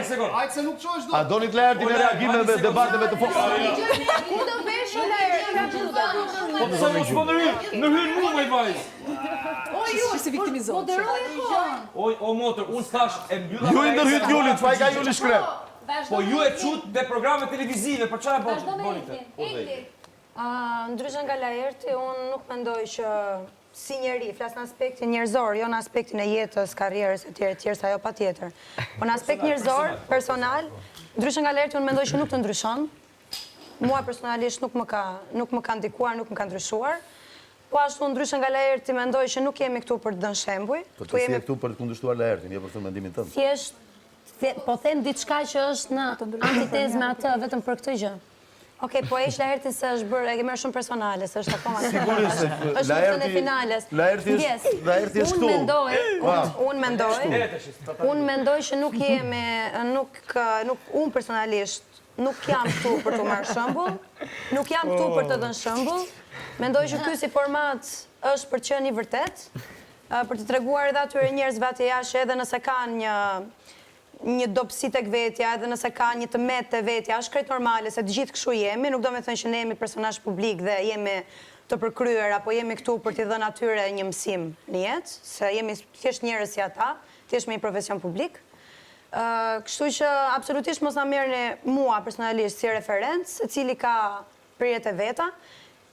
Ajtë se nuk qosh do. A doni të Laerti në reagimeve dhe debateve të forta? Ku do vesh o Laerti? Në hyrë mu me i vajzë. Moderoj e kohën. O motër, unë s'tash e mbylla... Ju i ndërhyt Julin, çfarë ka Juli shkrep? Po ju e qut dhe programe televizive, për çfarë bonite? Ndryshe nga Laerti, unë nuk mendoj që si njeri, flas në aspektin njerëzor, jo në aspektin e jetës, karrierës e tjerë, sa jo pa tjetër. Po në aspekt njerëzor, personal, ndryshe nga Laerti, unë mendoj që nuk të ndryshon. Mua personalisht nuk më ka ndikuar, nuk më ka ndryshuar. Po ashtu ndryshe nga Laerti, mendoj që nuk jemi këtu për të dhënë shembuj. Po të si e këtu për të kundërshtuar Laertin, jo për të mendimin tënd. Thjesht, po them diçka që është në antitezë me atë vetëm për këtë gjë. Okej, po e Laertin se është bërë, e ke merr shumë personale, se është akoma sigurisht se është luftën e finales. Laerti është këtu. Unë mendoj që nuk jemi, unë personalisht nuk jam këtu për të marrë shembull, nuk jam këtu për të dhënë shembull. Mendoj që ky si format është për të qenë i vërtet, për të treguar edhe atyre njerëzve atje jashtë edhe nëse kanë një dobësi tek vetja, edhe nëse ka një tëmet të vetja, është krejt normale, se të gjithë kështu jemi, nuk do me thënë që ne jemi personazh publik dhe jemi të përkryer, apo jemi këtu për t'i dhënë atyre një mësim në jetë, se jemi thjesht njerëz si ata, thjesht me një profesion publik. Kështu që absolutisht mos na merrni mua personalisht si referencë, secili ka prijet e veta.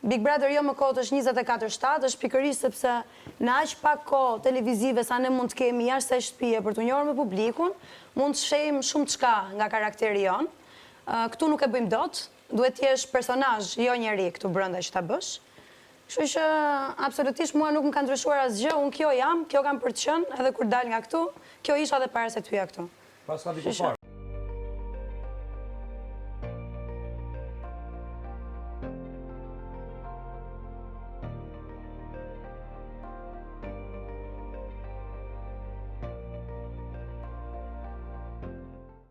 Big Brother jo më kohët është 24/7, është pikërisht sepse në aq pak kohë televizive sa ne mund të kemi jashtë së shtëpie për të njohur me publikun, mund të shehim shumë çka nga karakteri jon. Këtu nuk e bëjmë dot, duhet të jesh personazh, jo njeri këtu brenda që ta bësh. Kështu që absolutisht mua nuk më ka ndryshuar asgjë, unë kjo jam, kjo kam për të qenë, edhe kur dal nga këtu, kjo isha edhe para se të hyja këtu. Pas ka diku parë.